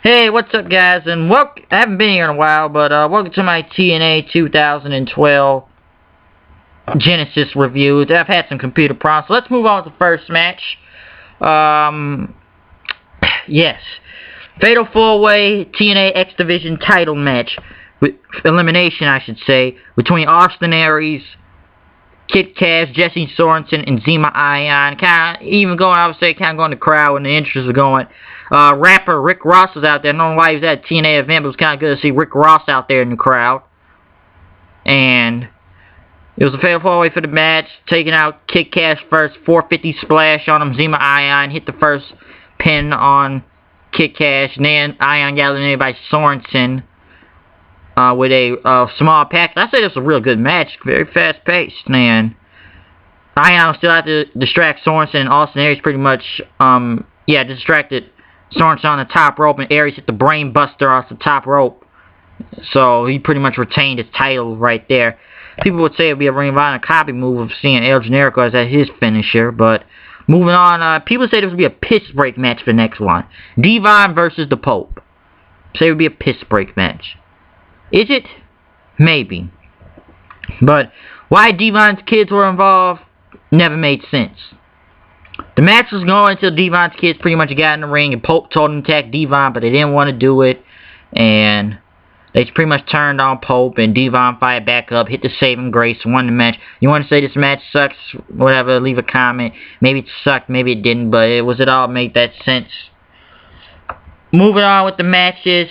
Hey, what's up, guys? And I haven't been here in a while, but welcome to my TNA 2012 Genesis review. I've had some computer problems, so let's move on to the first match. Yes, Fatal 4-Way TNA X Division title match, with elimination, I should say, between Austin Aries, Kid Cash, Jesse Sorensen, and Zema Ion. Kind of even going, I would say, kind of going the crowd when the interest was going. Rapper Rick Ross was out there. I don't know why he was at a TNA event, but it was kind of good to see Rick Ross out there in the crowd. And it was a fatal 4-way for the match, taking out Kid Cash first, 450 splash on him. Zema Ion hit the first pin on Kid Cash, and then Ion got eliminated by Sorensen with a small package. I say this was a real good match, very fast paced, man. Ion still had to distract Sorensen, and Austin Aries pretty much, distracted Sorensen on the top rope, and Aries hit the brain buster off the top rope. So he pretty much retained his title right there. People would say it would be a Ring of Honor copy move of seeing El Generico as his finisher, but moving on, people say this would be a piss break match for the next one. Devon versus the Pope. Say it would be a piss break match. Is it? Maybe. But why Devon's kids were involved never made sense. The match was going until Devon's kids pretty much got in the ring, and Pope told them to attack Devon, but they didn't want to do it, and they pretty much turned on Pope, and Devon fired back up, hit the saving grace, won the match. You want to say this match sucks, whatever, leave a comment. Maybe it sucked, maybe it didn't, but it all made that sense. Moving on with the matches,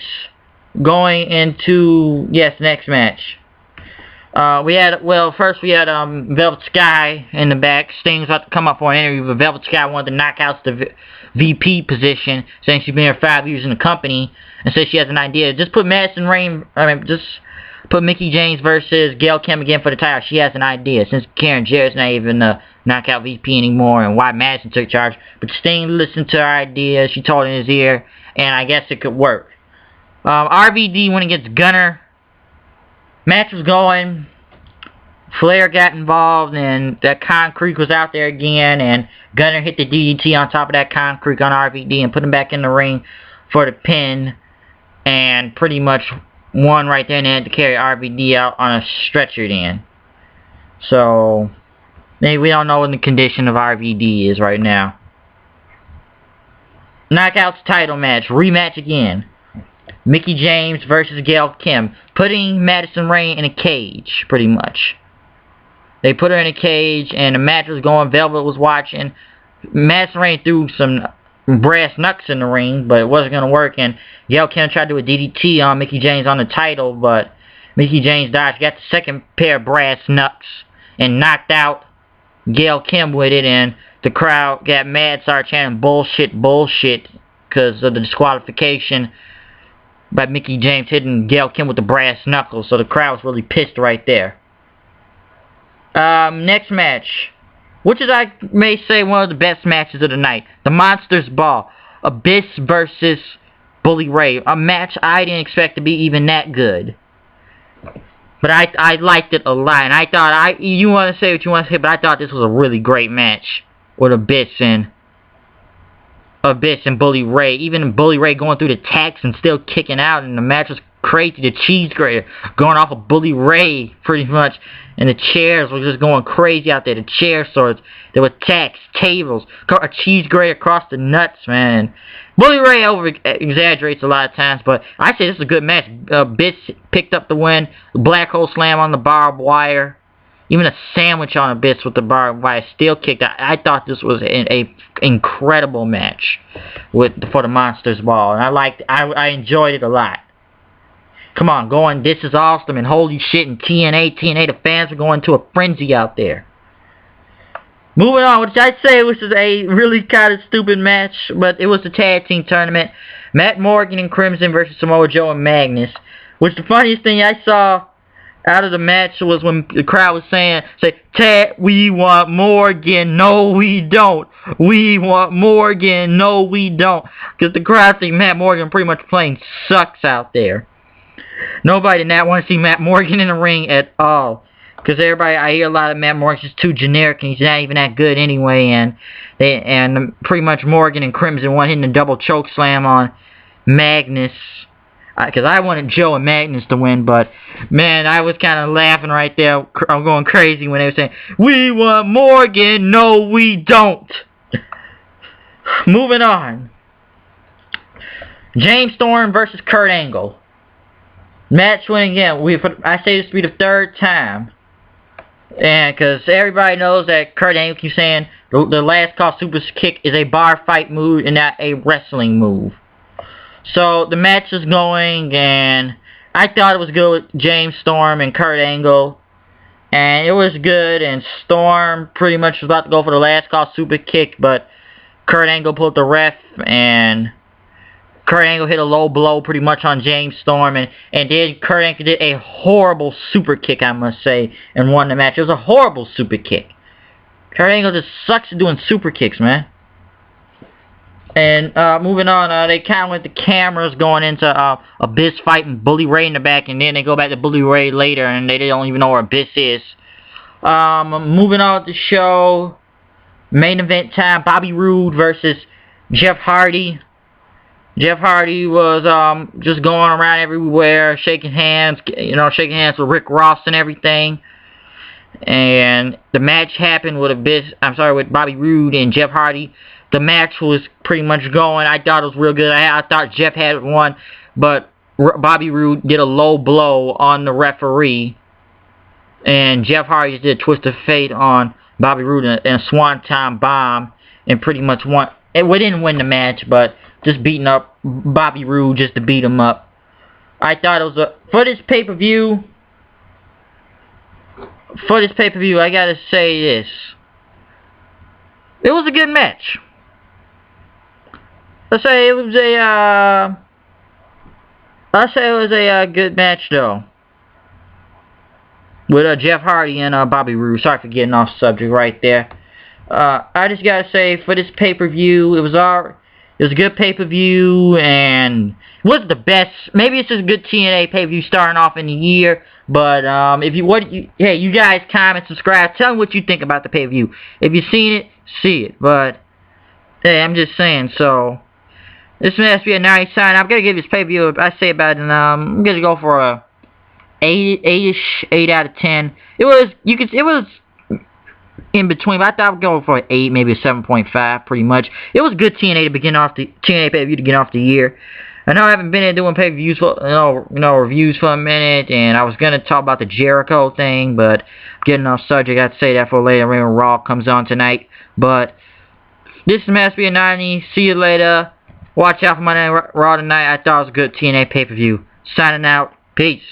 going into, next match. First we had Velvet Sky in the back. Sting was about to come up for an interview, but Velvet Sky wanted to knock out the VP position, saying she's been here 5 years in the company, and says she has an idea. Just put just put Mickie James versus Gail Kim again for the title. She has an idea, since Karen Jarrett's not even the knockout VP anymore, and why Madison took charge. But Sting listened to her idea, she told in his ear, and I guess it could work. RVD went against Gunner. Match was going. Flair got involved, and that concrete was out there again, and Gunner hit the DDT on top of that concrete on RVD and put him back in the ring for the pin, and pretty much won right there, and they had to carry RVD out on a stretcher then. So, maybe we don't know what the condition of RVD is right now. Knockouts title match, rematch again. Mickie James versus Gail Kim, putting Madison Rayne in a cage, pretty much. They put her in a cage, and the match was going. Velvet was watching. Madison Rayne threw some brass knucks in the ring, but it wasn't going to work, and Gail Kim tried to do a DDT on Mickie James on the title, but Mickie James dodged, got the second pair of brass knucks, and knocked out Gail Kim with it, and the crowd got mad, started chanting bullshit, because of the disqualification by Mickie James hitting Gail Kim with the brass knuckles, so the crowd was really pissed right there. Next match, which is, I may say, one of the best matches of the night. The Monsters Ball. Abyss versus Bully Ray. A match I didn't expect to be even that good. But I liked it a lot, and I thought, you want to say what you want to say, but I thought this was a really great match with Abyss and Bully Ray. Even Bully Ray going through the tacks and still kicking out, and the match was crazy. The cheese grater going off of Bully Ray pretty much, and the chairs were just going crazy out there. The chair swords, there were tacks, tables, a cheese grater across the nuts, man. Bully Ray over-exaggerates a lot of times, but I say this is a good match. Abyss picked up the win. Black hole slam on the barbed wire. Even a sandwich on Abyss with the barbed wire. Still kicked out. I thought this was an incredible match for the Monsters Ball, and I enjoyed it a lot. Come on, going, this is awesome, and holy shit, and TNA, the fans are going to a frenzy out there. Moving on, which I'd say was a really kind of stupid match, but it was a tag team tournament. Matt Morgan and Crimson versus Samoa Joe and Magnus. Which the funniest thing I saw out of the match was when the crowd was saying, Tag, we want Morgan, no we don't. We want Morgan, no we don't. Because the crowd think Matt Morgan pretty much playing sucks out there. Nobody did not want to see Matt Morgan in the ring at all. Because I hear a lot of Matt Morgan's just too generic, and he's not even that good anyway. And pretty much Morgan and Crimson one hitting a double choke slam on Magnus. Because I wanted Joe and Magnus to win, but man, I was kind of laughing right there. I'm going crazy when they were saying, "We want Morgan." No, we don't. Moving on. James Storm versus Kurt Angle. Match win again. I say this to be the third time. And because everybody knows that Kurt Angle keeps saying the last call super kick is a bar fight move and not a wrestling move. So the match is going, and I thought it was good with James Storm and Kurt Angle. And it was good, and Storm pretty much was about to go for the last call super kick, but Kurt Angle pulled the ref, and Kurt Angle hit a low blow pretty much on James Storm, and then Kurt Angle did a horrible super kick, I must say, and won the match. It was a horrible super kick. Kurt Angle just sucks at doing super kicks, man. And moving on, they kind of went the cameras going into Abyss fighting Bully Ray in the back, and then they go back to Bully Ray later, and they don't even know where Abyss is. Moving on with the show, main event time, Bobby Roode versus Jeff Hardy. Jeff Hardy was just going around everywhere, shaking hands, shaking hands with Rick Ross and everything. And the match happened with with Bobby Roode and Jeff Hardy. The match was pretty much going. I thought it was real good. I thought Jeff had won, but Bobby Roode did a low blow on the referee, and Jeff Hardy did a twist of fate on Bobby Roode and a swanton bomb, and pretty much won. We didn't win the match, but just beating up Bobby Roode just to beat him up. I thought it was for this pay-per-view. I gotta say this. It was a good match. I'll say it was a good match though. With Jeff Hardy and Bobby Roode. Sorry for getting off subject right there. I just gotta say, for this pay-per-view, it was a good pay-per-view, and it wasn't the best. Maybe it's just a good TNA pay-per-view starting off in the year. But hey, you guys comment, subscribe, tell me what you think about the pay-per-view. If you've seen it, see it. But hey, I'm just saying. So this has to be a nice sign. I'm gonna give this pay-per-view, I say about, I'm gonna go for a 8 out of 10. It was in between, but I thought I would go for an 8, maybe a 7.5, pretty much. It was good TNA pay-per-view to get off the year. I know I haven't been in doing pay-per-views for, reviews for a minute, and I was gonna talk about the Jericho thing, but getting off subject, I'd say that for later when Raw comes on tonight. But this is Master B 90. See you later. Watch out for Monday Raw tonight. I thought it was a good TNA pay-per-view. Signing out. Peace.